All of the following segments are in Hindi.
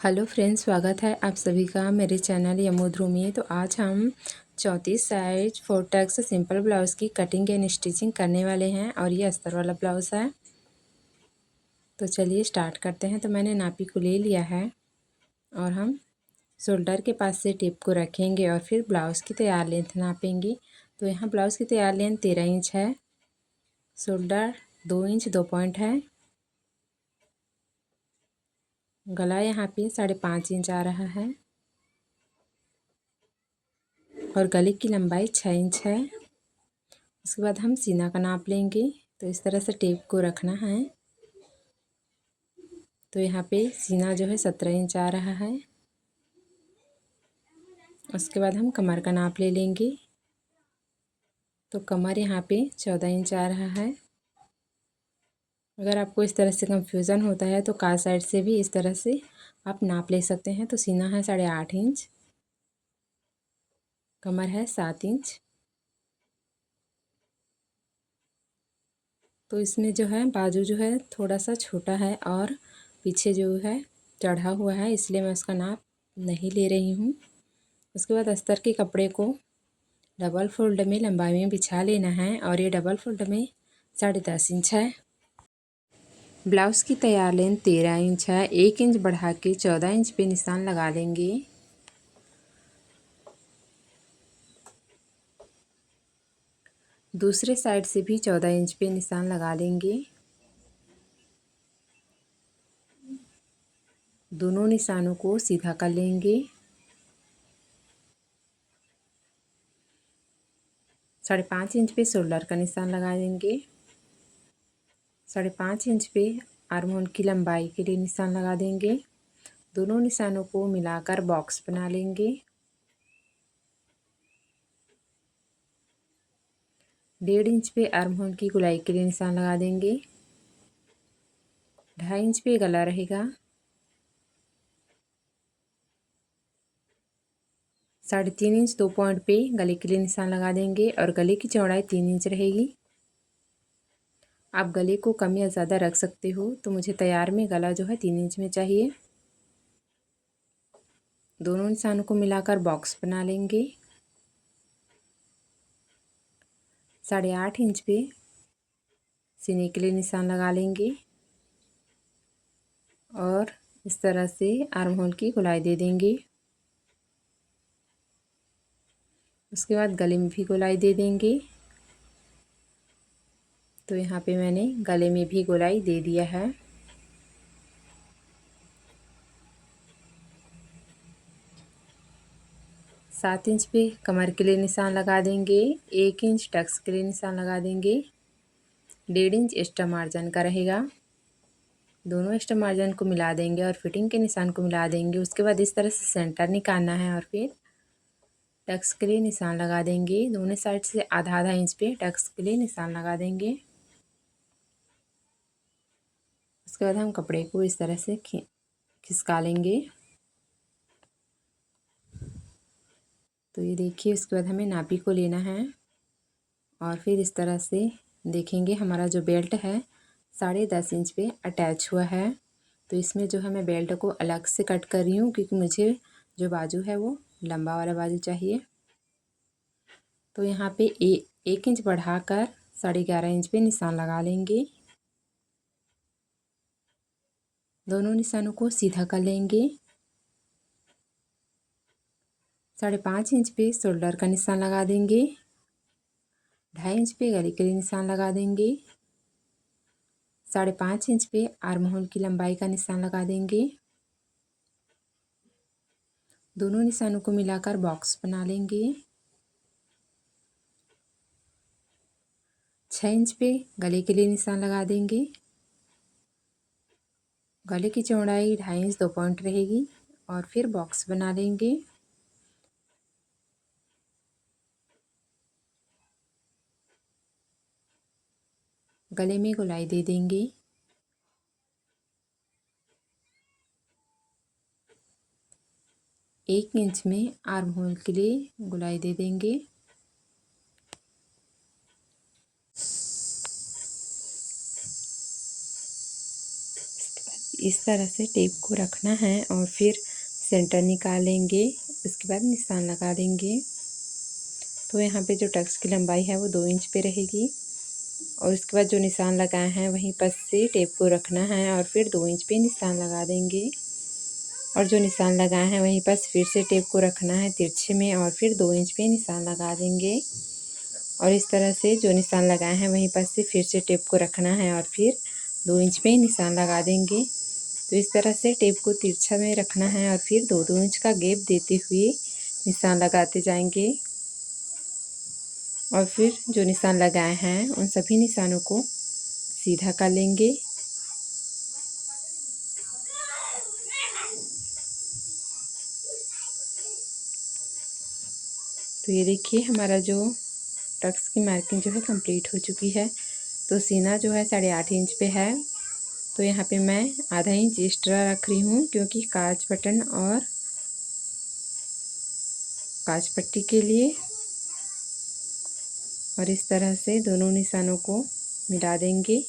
हेलो फ्रेंड्स, स्वागत है आप सभी का मेरे चैनल यमोध्रू में। तो आज हम 34 साइज 4 टक्स सिंपल ब्लाउज़ की कटिंग एंड स्टिचिंग करने वाले हैं और ये अस्तर वाला ब्लाउज़ है। तो चलिए स्टार्ट करते हैं। तो मैंने नापी को ले लिया है और हम शोल्डर के पास से टेप को रखेंगे और फिर ब्लाउज़ की तैयार लेंथ नापेंगे। तो यहाँ ब्लाउज़ की तैयार लेंथ 13 इंच है, शोल्डर 2 इंच 2 पॉइंट है, गला यहाँ पे 5.5 इंच आ रहा है और गले की लंबाई 6 इंच है। उसके बाद हम सीना का नाप लेंगे। तो इस तरह से टेप को रखना है। तो यहाँ पे सीना जो है 17 इंच आ रहा है। उसके बाद हम कमर का नाप ले लेंगे। तो कमर यहाँ पे 14 इंच आ रहा है। अगर आपको इस तरह से कंफ्यूज़न होता है तो कार साइड से भी इस तरह से आप नाप ले सकते हैं। तो सीना है 8.5 इंच, कमर है 7 इंच। तो इसमें जो है बाजू जो है थोड़ा सा छोटा है और पीछे जो है चढ़ा हुआ है, इसलिए मैं उसका नाप नहीं ले रही हूँ। उसके बाद अस्तर के कपड़े को डबल फोल्ड में लंबाई में बिछा लेना है और ये डबल फोल्ड में 10.5 इंच है। ब्लाउज़ की तैयार लेंथ 13 इंच है। 1 इंच बढ़ा के 14 इंच पे निशान लगा देंगे। दूसरे साइड से भी 14 इंच पे निशान लगा देंगे। दोनों निशानों को सीधा कर लेंगे। 5.5 इंच पे शोल्डर का निशान लगा देंगे। 5.5 इंच पे आर्म होल की लंबाई के लिए निशान लगा देंगे। दोनों निशानों को मिलाकर बॉक्स बना लेंगे। 1.5 इंच पे आर्म होल की गोलाई के लिए निशान लगा देंगे। 2.5 इंच पे गला रहेगा। 3.5 इंच 2 पॉइंट पे गले के लिए निशान लगा देंगे और गले की चौड़ाई 3 इंच रहेगी। आप गले को कम या ज़्यादा रख सकते हो। तो मुझे तैयार में गला जो है 3 इंच में चाहिए। दोनों निशानों को मिलाकर बॉक्स बना लेंगे। 8.5 इंच पे सीने के लिए निशान लगा लेंगे और इस तरह से आर्म होल की गोलाई दे देंगे। उसके बाद गले में भी गोलाई दे देंगे। तो यहाँ पे मैंने गले में भी गोलाई दे दिया है। 7 इंच पे कमर के लिए निशान लगा देंगे। 1 इंच टक्स के लिए निशान लगा देंगे। 1.5 इंच एक्स्ट्रा मार्जिन का रहेगा। दोनों एक्स्ट्रा मार्जिन को मिला देंगे और फिटिंग के निशान को मिला देंगे। उसके बाद इस तरह से सेंटर निकालना है और फिर टक्स के लिए निशान लगा देंगे। दोनों साइड से आधा आधा इंच पे टक्स के लिए निशान लगा देंगे। उसके बाद हम कपड़े को इस तरह से खिसका लेंगे। तो ये देखिए, उसके बाद हमें नापी को लेना है और फिर इस तरह से देखेंगे हमारा जो बेल्ट है 10.5 इंच पे अटैच हुआ है। तो इसमें जो है मैं बेल्ट को अलग से कट कर रही हूँ क्योंकि मुझे जो बाजू है वो लंबा वाला बाजू चाहिए। तो यहाँ पे 1 इंच बढ़ाकर 11.5 इंच पे निशान लगा लेंगे। दोनों निशानों को सीधा कर लेंगे। 5.5 इंच पे शोल्डर का निशान लगा देंगे। 2.5 इंच पे गले के लिए निशान लगा देंगे। 5.5 इंच पे आर्म होल की लंबाई का निशान लगा देंगे। दोनों निशानों को मिलाकर बॉक्स बना लेंगे। 6 इंच पे गले के लिए निशान लगा देंगे। गले की चौड़ाई 2.5 इंच 2 पॉइंट रहेगी और फिर बॉक्स बना लेंगे। गले में गोलाई दे देंगे। एक इंच में आर्म होल के लिए गोलाई दे देंगे। इस तरह से टेप को रखना है और फिर सेंटर निकालेंगे। उसके बाद निशान लगा देंगे। तो यहाँ पे जो टक्स की लंबाई है वो 2 इंच पे रहेगी और उसके बाद जो निशान लगाए हैं वहीं पर से टेप को रखना है और फिर 2 इंच पे निशान लगा देंगे। और जो निशान लगाए हैं वहीं पर फिर से टेप को रखना है तिरछे में और फिर 2 इंच पे निशान लगा देंगे। और इस तरह से जो निशान लगाए हैं वहीं पर से फिर से टेप को रखना है और फिर 2 इंच पे निशान लगा देंगे। तो इस तरह से टेप को तिरछा में रखना है और फिर 2-2 इंच का गैप देते हुए निशान लगाते जाएंगे। और फिर जो निशान लगाए हैं उन सभी निशानों को सीधा कर लेंगे। तो ये देखिए हमारा जो टक्स की मार्किंग जो है कंप्लीट हो चुकी है। तो सीना जो है 8.5 इंच पे है। तो यहाँ पे मैं आधा इंच एक्स्ट्रा रख रही हूँ क्योंकि काज बटन और काज पट्टी के लिए। और इस तरह से दोनों निशानों को मिला देंगे।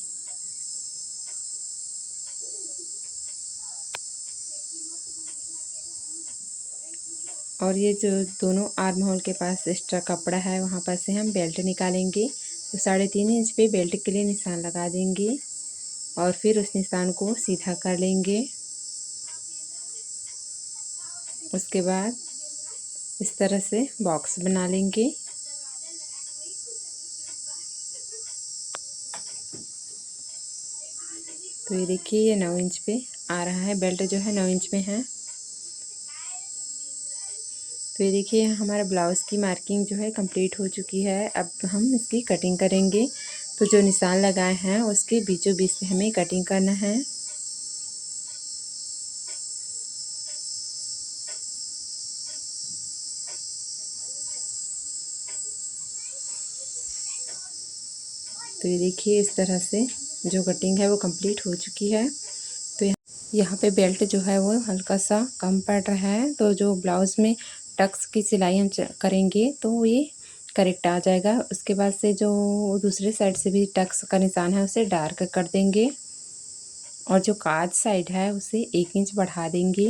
और ये जो दोनों आर्म होल के पास एक्स्ट्रा कपड़ा है वहाँ पर से हम बेल्ट निकालेंगे। तो 3.5 इंच पे बेल्ट के लिए निशान लगा देंगे और फिर उस निशान को सीधा कर लेंगे। उसके बाद इस तरह से बॉक्स बना लेंगे। तो ये देखिए ये 9 इंच पे आ रहा है, बेल्ट जो है 9 इंच में है। तो ये देखिए हमारा ब्लाउज़ की मार्किंग जो है कंप्लीट हो चुकी है। अब हम इसकी कटिंग करेंगे। तो जो निशान लगाए हैं उसके बीचों बीच में हमें कटिंग करना है। तो ये देखिए इस तरह से जो कटिंग है वो कंप्लीट हो चुकी है। तो यहाँ पे बेल्ट जो है वो हल्का सा कम पड़ रहा है। तो जो ब्लाउज़ में टक्स की सिलाई हम करेंगे तो ये करेक्ट आ जाएगा। उसके बाद से जो दूसरे साइड से भी टक्स का निशान है उसे डार्क कर देंगे और जो काज साइड है उसे 1 इंच बढ़ा देंगे।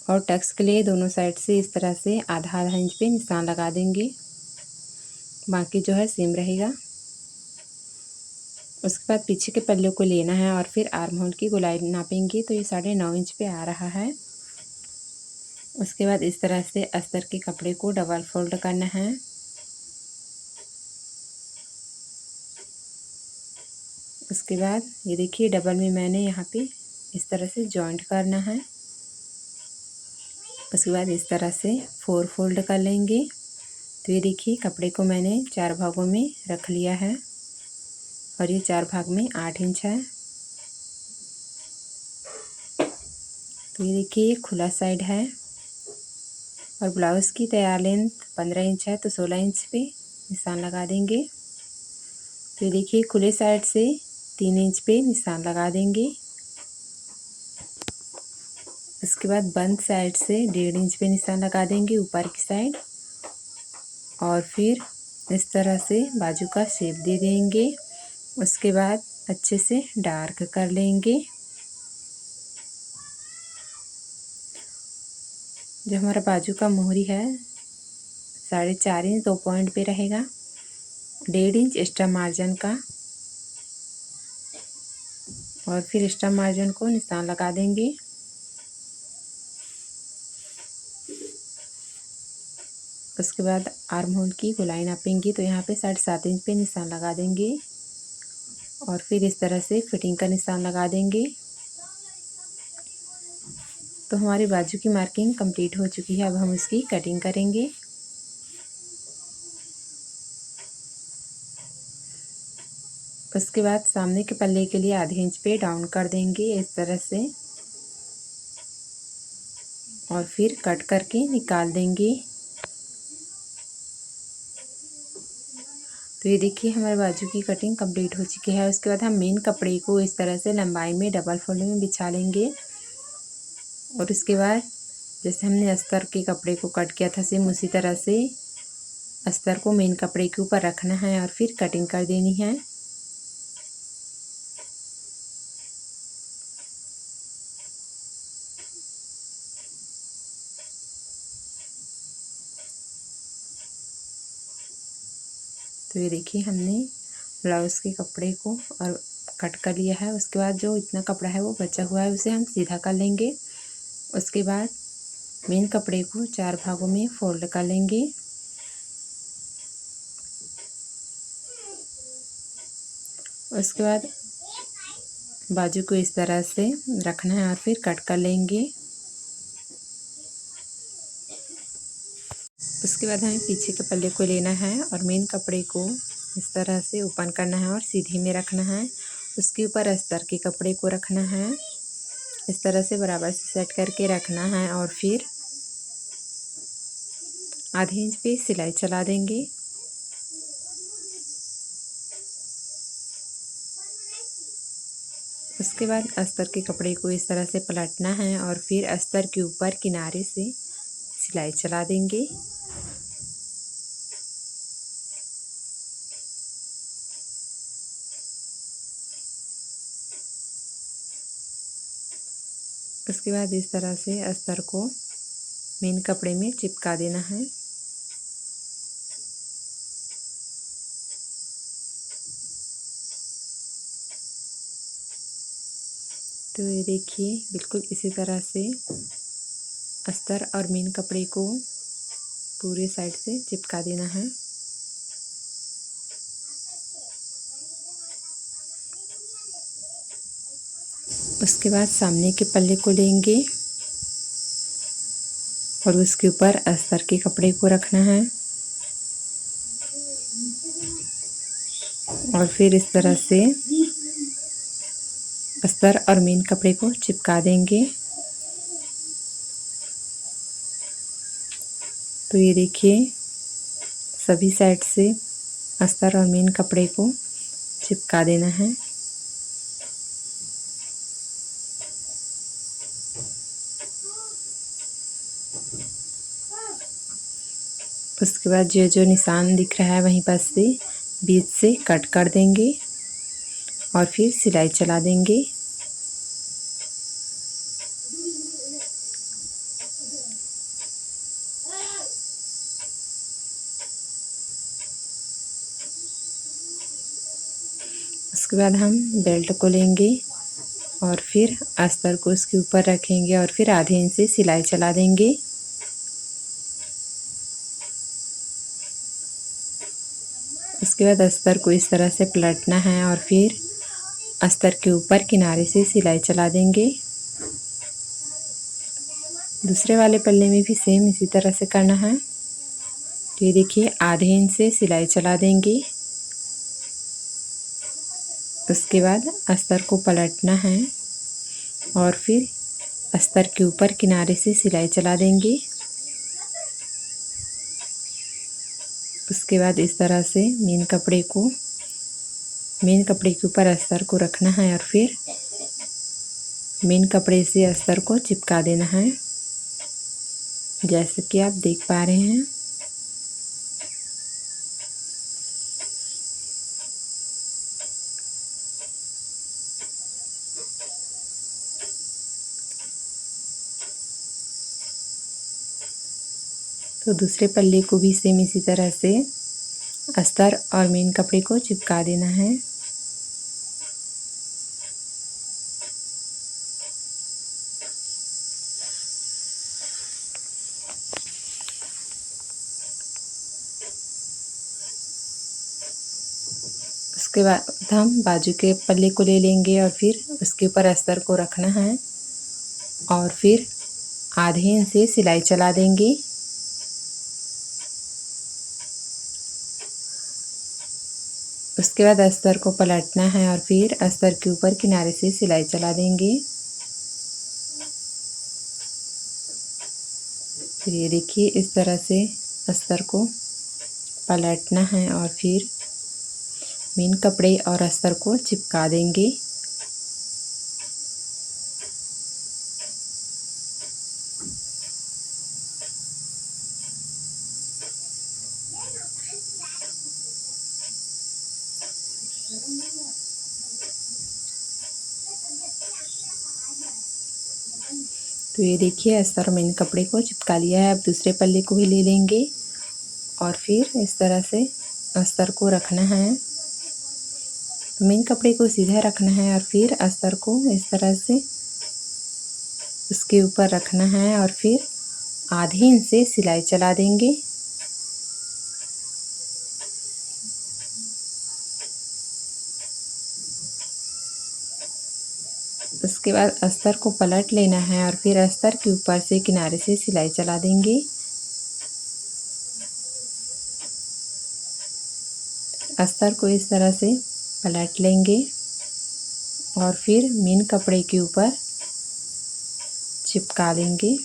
और टक्स के लिए दोनों साइड से इस तरह से आधा आधा इंच पे निशान लगा देंगे, बाकी जो है सेम रहेगा। उसके बाद पीछे के पल्ले को लेना है और फिर आर्म होल की गोलाई नापेंगे। तो ये 9.5 इंच पे आ रहा है। उसके बाद इस तरह से अस्तर के कपड़े को डबल फोल्ड करना है। उसके बाद ये देखिए डबल में मैंने यहाँ पे इस तरह से जॉइंट करना है। उसके बाद इस तरह से 4 फोल्ड कर लेंगे। तो ये देखिए कपड़े को मैंने 4 भागों में रख लिया है और ये 4 भाग में 8 इंच है। तो ये देखिए ये खुला साइड है और ब्लाउज़ की तैयार लेंथ 15 इंच है। तो 16 इंच पे निशान लगा देंगे। तो ये देखिए खुले साइड से 3 इंच पे निशान लगा देंगे। उसके बाद बंद साइड से 1.5 इंच पे निशान लगा देंगे ऊपर की साइड। और फिर इस तरह से बाजू का शेप दे देंगे। उसके बाद अच्छे से डार्क कर लेंगे। जो हमारा बाजू का मोहरी है 4.5 इंच 2 पॉइंट पे रहेगा, 1.5 इंच एक्स्ट्रा मार्जिन का। और फिर एक्स्ट्रा मार्जिन को निशान लगा देंगे। उसके बाद आर्म होल की गोलाई नापेंगे। तो यहाँ पे 7.5 इंच पे निशान लगा देंगे और फिर इस तरह से फिटिंग का निशान लगा देंगे। तो हमारी बाजू की मार्किंग कंप्लीट हो चुकी है। अब हम इसकी कटिंग करेंगे। उसके बाद सामने के पल्ले के लिए आधे इंच पे डाउन कर देंगे इस तरह से और फिर कट करके निकाल देंगे। तो ये देखिए हमारे बाजू की कटिंग कंप्लीट हो चुकी है। उसके बाद हम मेन कपड़े को इस तरह से लंबाई में डबल फोल्ड में बिछा लेंगे और उसके बाद जैसे हमने अस्तर के कपड़े को कट किया था सेम उसी तरह से अस्तर को मेन कपड़े के ऊपर रखना है और फिर कटिंग कर देनी है। तो ये देखिए हमने ब्लाउज़ के कपड़े को और कट कर लिया है। उसके बाद जो इतना कपड़ा है वो बचा हुआ है उसे हम सीधा कर लेंगे। उसके बाद मेन कपड़े को 4 भागों में फोल्ड कर लेंगे। उसके बाद बाजू को इस तरह से रखना है और फिर कट कर लेंगे। उसके बाद हमें पीछे के पल्ले को लेना है और मेन कपड़े को इस तरह से ओपन करना है और सीधी में रखना है। उसके ऊपर अस्तर के कपड़े को रखना है, इस तरह से बराबर से सेट करके रखना है और फिर आधे इंच पे सिलाई चला देंगे। उसके बाद अस्तर के कपड़े को इस तरह से पलटना है और फिर अस्तर के ऊपर किनारे से सिलाई चला देंगे। उसके बाद इस तरह से अस्तर को मेन कपड़े में चिपका देना है। तो ये देखिए बिल्कुल इसी तरह से अस्तर और मेन कपड़े को पूरे साइड से चिपका देना है। उसके बाद सामने के पल्ले को लेंगे और उसके ऊपर अस्तर के कपड़े को रखना है और फिर इस तरह से अस्तर और मेन कपड़े को चिपका देंगे। तो ये देखिए सभी साइड से अस्तर और मेन कपड़े को चिपका देना है। उसके बाद जो निशान दिख रहा है वहीं पर से बीच से कट कर देंगे और फिर सिलाई चला देंगे। उसके बाद हम बेल्ट को लेंगे और फिर अस्तर को उसके ऊपर रखेंगे और फिर आधे इंच से सिलाई चला देंगे। उसके बाद अस्तर को इस तरह से पलटना है और फिर अस्तर के ऊपर किनारे से सिलाई चला देंगे। दूसरे वाले पल्ले में भी सेम इसी तरह से करना है। तो ये देखिए आधे इंच से सिलाई चला देंगे। उसके बाद अस्तर को पलटना है और फिर अस्तर के ऊपर किनारे से सिलाई चला देंगे। उसके बाद इस तरह से मेन कपड़े के ऊपर अस्तर को रखना है और फिर मेन कपड़े से अस्तर को चिपका देना है, जैसे कि आप देख पा रहे हैं। तो दूसरे पल्ले को भी सेम इसी तरह से अस्तर और मेन कपड़े को चिपका देना है। उसके बाद हम बाजू के पल्ले को ले लेंगे और फिर उसके ऊपर अस्तर को रखना है और फिर आधे इंच से सिलाई चला देंगे। उसके बाद अस्तर को पलटना है और फिर अस्तर के ऊपर किनारे से सिलाई चला देंगे। फिर ये देखिए इस तरह से अस्तर को पलटना है और फिर मेन कपड़े और अस्तर को चिपका देंगे। तो ये देखिए अस्तर और मेन कपड़े को चिपका लिया है। अब दूसरे पल्ले को भी ले लेंगे और फिर इस तरह से अस्तर को रखना है। तो मेन कपड़े को सीधा रखना है और फिर अस्तर को इस तरह से उसके ऊपर रखना है और फिर आधे इंच से सिलाई चला देंगे। उसके बाद अस्तर को पलट लेना है और फिर अस्तर के ऊपर से किनारे से सिलाई चला देंगे। अस्तर को इस तरह से पलट लेंगे और फिर मेन कपड़े के ऊपर चिपका देंगे।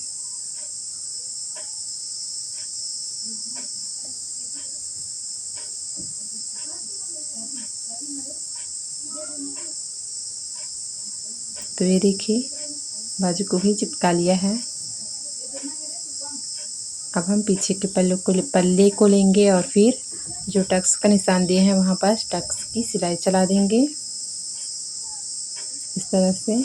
तो ये देखिए बाजू को भी चिपका लिया है। अब हम पीछे के पल्ले को लेंगे और फिर जो टक्स का निशान दिए हैं वहाँ पर टक्स की सिलाई चला देंगे इस तरह से।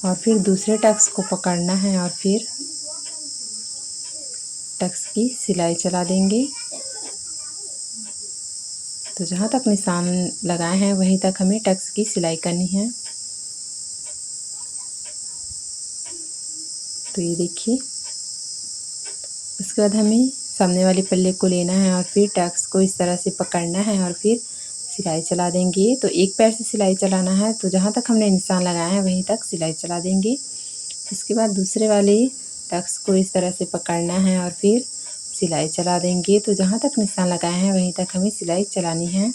और फिर दूसरे टक्स को पकड़ना है और फिर टक्स की सिलाई चला देंगे। तो जहाँ तक निशान लगाए हैं वहीं तक हमें टक्स की सिलाई करनी है। तो ये देखिए उसके बाद हमें सामने वाले पल्ले को लेना है और फिर टक्स को इस तरह से पकड़ना है और फिर सिलाई चला देंगे। तो एक पैर से सिलाई चलाना है, तो जहाँ तक हमने निशान लगाया है वहीं तक सिलाई चला देंगे। इसके बाद दूसरे वाले टक्स को इस तरह से पकड़ना है और फिर सिलाई चला देंगे। तो जहाँ तक निशान लगाए हैं वहीं तक हमें सिलाई चलानी है।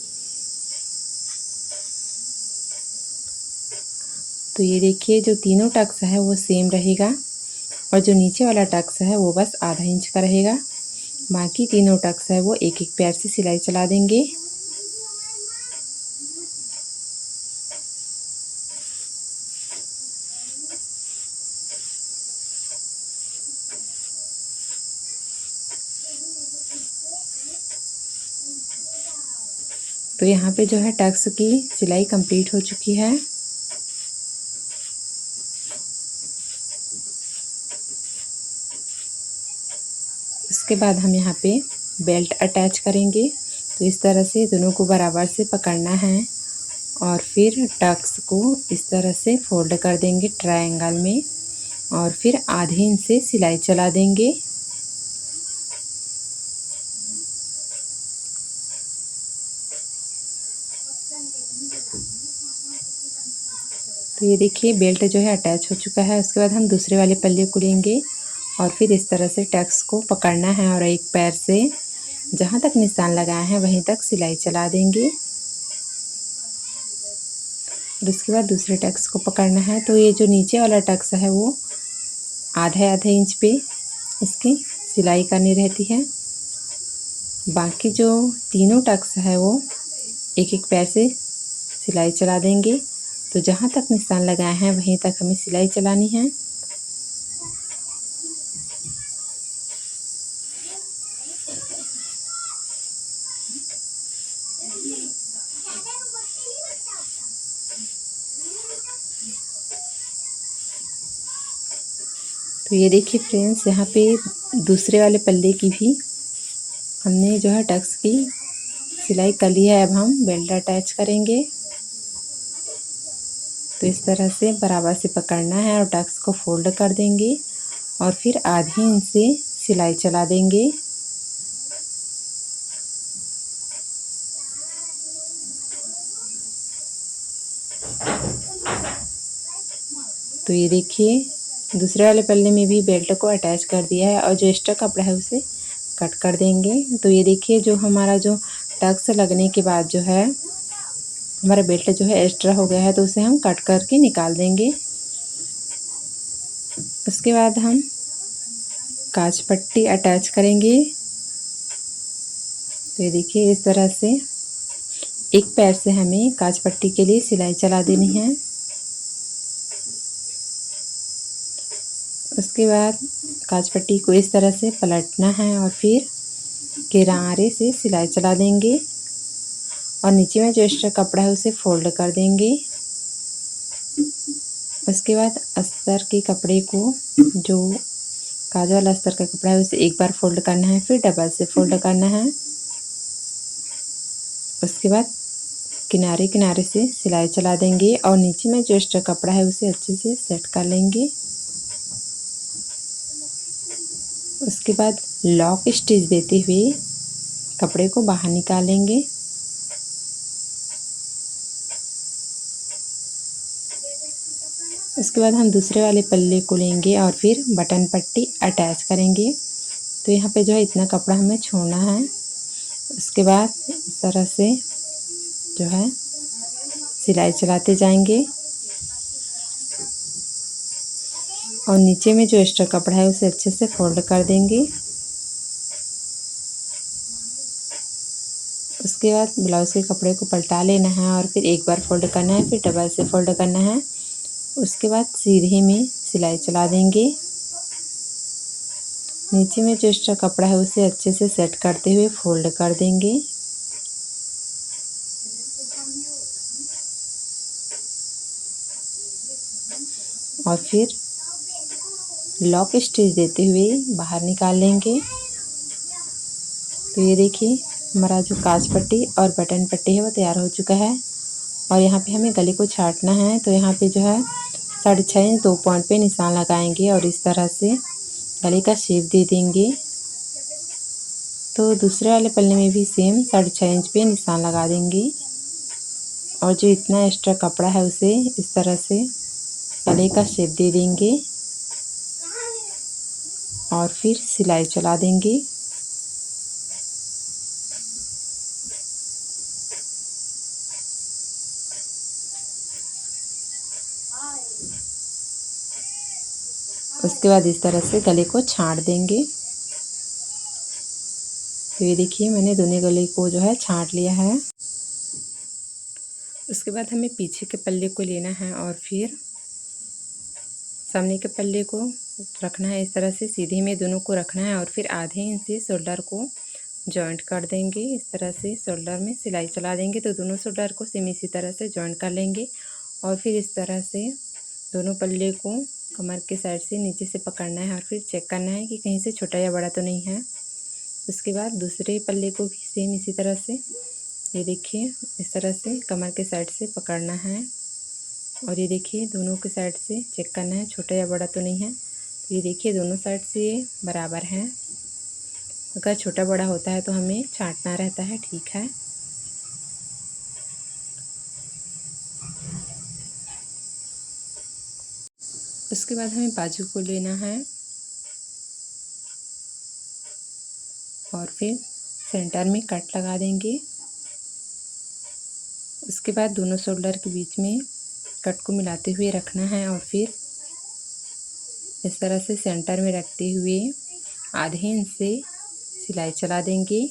तो ये देखिए जो तीनों टक्स है वो सेम रहेगा और जो नीचे वाला टक्स है वो बस आधा इंच का रहेगा। बाकी तीनों टक्स है वो एक एक पैर से सिलाई चला देंगे। तो यहाँ पे जो है टक्स की सिलाई कंप्लीट हो चुकी है। उसके बाद हम यहाँ पे बेल्ट अटैच करेंगे। तो इस तरह से दोनों को बराबर से पकड़ना है और फिर टक्स को इस तरह से फोल्ड कर देंगे ट्रायंगल में और फिर आधे इंच से सिलाई चला देंगे। तो ये देखिए बेल्ट जो है अटैच हो चुका है। उसके बाद हम दूसरे वाले पल्ले को लेंगे और फिर इस तरह से टक्स को पकड़ना है और एक पैर से जहाँ तक निशान लगाए हैं वहीं तक सिलाई चला देंगे। और इसके बाद दूसरे टक्स को पकड़ना है। तो ये जो नीचे वाला टक्स है वो आधे आधे इंच पे इसकी सिलाई करनी रहती है। बाकी जो तीनों टक्स है वो एक एक पैर से सिलाई चला देंगे। तो जहाँ तक निशान लगाए हैं वहीं तक हमें सिलाई चलानी है। तो ये देखिए फ्रेंड्स यहाँ पे दूसरे वाले पल्ले की भी हमने जो है टक्स की सिलाई कर ली है। अब हम बेल्ट अटैच करेंगे। तो इस तरह से बराबर से पकड़ना है और टक्स को फोल्ड कर देंगे और फिर आधे इंच से सिलाई चला देंगे। तो ये देखिए दूसरे वाले पल्ले में भी बेल्ट को अटैच कर दिया है और जो एक्स्ट्रा कपड़ा है उसे कट कर देंगे। तो ये देखिए जो हमारा जो टक्स लगने के बाद जो है हमारा बेल्ट जो है एक्स्ट्रा हो गया है, तो उसे हम कट करके निकाल देंगे। उसके बाद हम काज पट्टी अटैच करेंगे। तो ये देखिए इस तरह से एक पैर से हमें काज पट्टी के लिए सिलाई चला देनी है। उसके बाद काज पट्टी को इस तरह से पलटना है और फिर किनारे से सिलाई चला देंगे और नीचे में जो एक्स्ट्रा कपड़ा है उसे फोल्ड कर देंगे। उसके बाद अस्तर के कपड़े को जो काज वाला अस्तर का कपड़ा है उसे एक बार फोल्ड करना है, फिर डबल से फोल्ड करना है। उसके बाद किनारे किनारे से सिलाई चला देंगे और नीचे में जो एक्स्ट्रा कपड़ा है उसे अच्छे से सेट कर लेंगे। उसके बाद लॉक स्टिच देते हुए कपड़े को बाहर निकालेंगे। उसके बाद हम दूसरे वाले पल्ले को लेंगे और फिर बटन पट्टी अटैच करेंगे। तो यहाँ पे जो है इतना कपड़ा हमें छोड़ना है। उसके बाद इस तरह से जो है सिलाई चलाते जाएंगे और नीचे में जो एक्स्ट्रा कपड़ा है उसे अच्छे से फोल्ड कर देंगे। उसके बाद ब्लाउज़ के कपड़े को पलटा लेना है और फिर एक बार फोल्ड करना है, फिर डबल से फोल्ड करना है। उसके बाद सीधे में सिलाई चला देंगे। नीचे में जो एक्स्ट्रा कपड़ा है उसे अच्छे से सेट करते हुए फोल्ड कर देंगे। और फिर लॉक स्टिच देते हुए बाहर निकाल लेंगे। तो ये देखिए हमारा जो काज पट्टी और बटन पट्टी है वो तैयार हो चुका है। और यहाँ पे हमें गले को छाटना है। तो यहाँ पे जो है 6.5 इंच 2 पॉइंट पे निशान लगाएंगे और इस तरह से गले का शेप दे देंगे। तो दूसरे वाले पल्ले में भी सेम 6.5 इंच पे निशान लगा देंगे और जो इतना एक्स्ट्रा कपड़ा है उसे इस तरह से गले का शेप दे देंगे और फिर सिलाई चला देंगे। उसके बाद इस तरह से गले को छाट देंगे। तो ये देखिए मैंने दोनों गले को जो है छाट लिया है। उसके बाद हमें पीछे के पल्ले को लेना है और फिर सामने के पल्ले को रखना है। इस तरह से सीधे में दोनों को रखना है और फिर आधे इंच से शोल्डर को जॉइंट कर देंगे। इस तरह से शोल्डर में सिलाई चला देंगे। तो दोनों शोल्डर को सेम इसी तरह से जॉइंट कर लेंगे और फिर इस तरह से दोनों पल्ले को कमर के साइड से नीचे से पकड़ना है और फिर चेक करना है कि कहीं से छोटा या बड़ा तो नहीं है। उसके बाद दूसरे पल्ले को भी सेम इसी तरह से ये देखिए इस तरह से कमर के साइड से पकड़ना है और ये देखिए दोनों के साइड से चेक करना है छोटा या बड़ा तो नहीं है। तो ये देखिए दोनों साइड से ये बराबर है। अगर छोटा बड़ा होता है तो हमें छांटना रहता है, ठीक है। उसके बाद हमें बाजू को लेना है और फिर सेंटर में कट लगा देंगे। उसके बाद दोनों शोल्डर के बीच में कट को मिलाते हुए रखना है और फिर इस तरह से सेंटर में रखते हुए आधे इंच से सिलाई चला देंगे।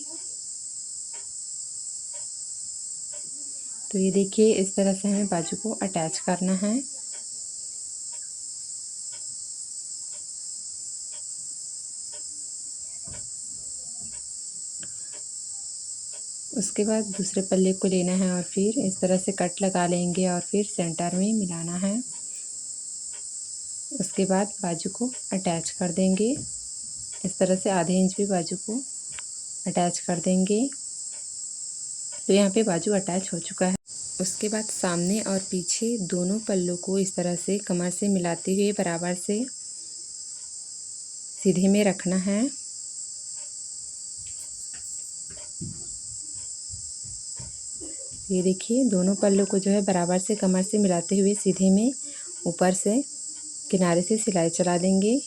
तो ये देखिए इस तरह से हमें बाजू को अटैच करना है। उसके बाद दूसरे पल्ले को लेना है और फिर इस तरह से कट लगा लेंगे और फिर सेंटर में मिलाना है। उसके बाद बाजू को अटैच कर देंगे। इस तरह से आधे इंच भी बाजू को अटैच कर देंगे। तो यहाँ पे बाजू अटैच हो चुका है। उसके बाद सामने और पीछे दोनों पल्लों को इस तरह से कमर से मिलाते हुए बराबर से सीधे में रखना है। ये देखिए दोनों पल्लों को जो है बराबर से कमर से मिलाते हुए सीधे में ऊपर से किनारे से सिलाई चला देंगे।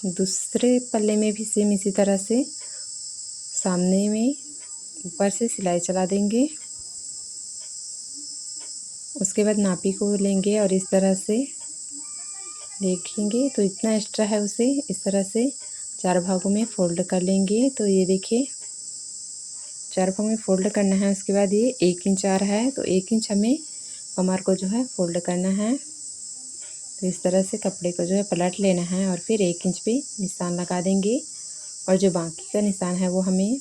दूसरे पल्ले में भी सेम इसी तरह से सामने में ऊपर से सिलाई चला देंगे। उसके बाद नापी को लेंगे और इस तरह से देखेंगे तो इतना एक्स्ट्रा है उसे इस तरह से 4 भागों में फोल्ड कर लेंगे। तो ये देखिए 4 भागों में फोल्ड करना है। उसके बाद ये 1 इंच आ रहा है तो 1 इंच हमें कमर को जो है फोल्ड करना है। तो इस तरह से कपड़े को जो है पलट लेना है और फिर 1 इंच पे निशान लगा देंगे और जो बाकी का निशान है वो हमें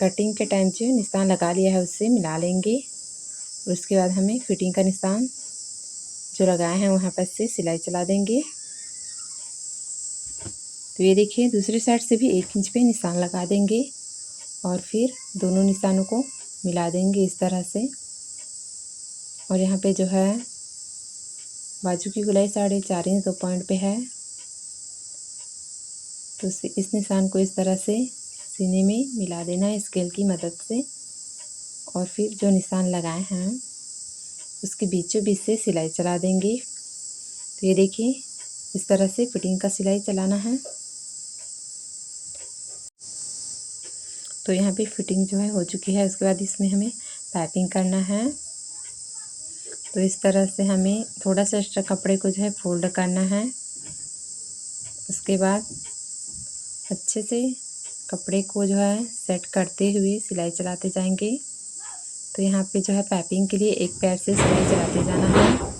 कटिंग के टाइम जो निशान लगा लिया है उससे मिला लेंगे। उसके बाद हमें फिटिंग का निशान जो लगाए हैं वहाँ पर से सिलाई चला देंगे। तो ये देखिए दूसरी साइड से भी 1 इंच पे निशान लगा देंगे और फिर दोनों निशानों को मिला देंगे इस तरह से। और यहाँ पे जो है बाजू की गोलाई 4.5 इंच 2 पॉइंट पे है, तो इस निशान को इस तरह से सीने में मिला देना है स्केल की मदद से। और फिर जो निशान लगाए हैं उसके बीचों बीच से सिलाई चला देंगे। तो ये देखिए इस तरह से फिटिंग का सिलाई चलाना है। तो यहाँ पे फिटिंग जो है हो चुकी है। उसके बाद इसमें हमें पाइपिंग करना है। तो इस तरह से हमें थोड़ा सा एक्स्ट्रा कपड़े को जो है फोल्ड करना है। उसके बाद अच्छे से कपड़े को जो है सेट करते हुए सिलाई चलाते जाएंगे। तो यहाँ पे जो है पाइपिंग के लिए एक पैर से सिलाई चलाते जाना है।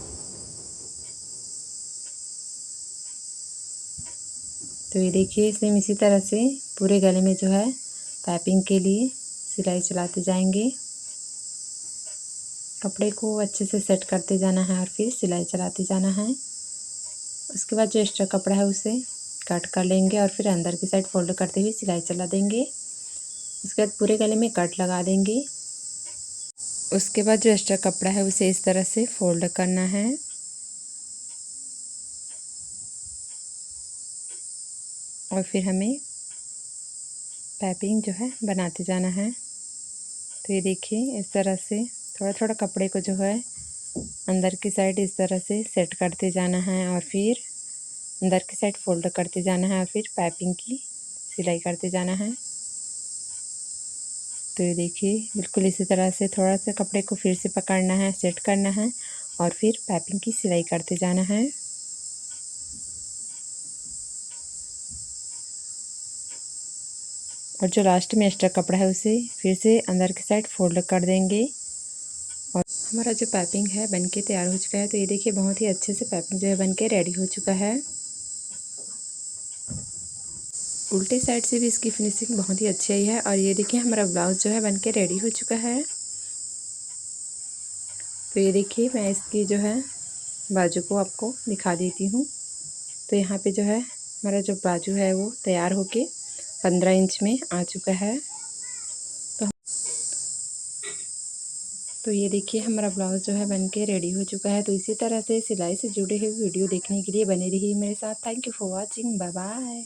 तो ये देखिए सेम इसी तरह से पूरे गले में जो है पाइपिंग के लिए सिलाई चलाते जाएंगे। कपड़े को अच्छे से सेट करते जाना है और फिर सिलाई चलाते जाना है। उसके बाद जो एक्स्ट्रा कपड़ा है उसे कट कर लेंगे और फिर अंदर की साइड फोल्ड करते हुए सिलाई चला देंगे। उसके बाद पूरे गले में कट लगा देंगे। उसके बाद जो एक्स्ट्रा कपड़ा है उसे इस तरह से फोल्ड करना है और फिर हमें पाइपिंग जो है बनाते जाना है। तो ये देखिए इस तरह से थोड़ा थोड़ा कपड़े को जो है अंदर की साइड इस तरह से सेट करते जाना है और फिर अंदर की साइड फोल्ड करते जाना है और फिर पाइपिंग की सिलाई करते जाना है। तो ये देखिए बिल्कुल इसी तरह से थोड़ा सा कपड़े को फिर से पकड़ना है, सेट करना है और फिर पाइपिंग की सिलाई करते जाना है। और जो लास्ट में एक्स्ट्रा कपड़ा है उसे फिर से अंदर की साइड फोल्ड कर देंगे और हमारा जो पाइपिंग है बनके तैयार हो चुका है। तो ये देखिए बहुत ही अच्छे से पाइपिंग जो है बनके रेडी हो चुका है। उल्टे साइड से भी इसकी फिनिशिंग बहुत ही अच्छी आई है। और ये देखिए हमारा ब्लाउज जो है बनके रेडी हो चुका है। तो ये देखिए मैं इसकी जो है बाजू को आपको दिखा देती हूँ। तो यहाँ पे जो है हमारा जो बाजू है वो तैयार होके 15 इंच में आ चुका है। तो ये देखिए हमारा ब्लाउज़ जो है बनके रेडी हो चुका है। तो इसी तरह से सिलाई से जुड़े हुए वीडियो देखने के लिए बने रहिए मेरे साथ। Thank you for watching. Bye bye.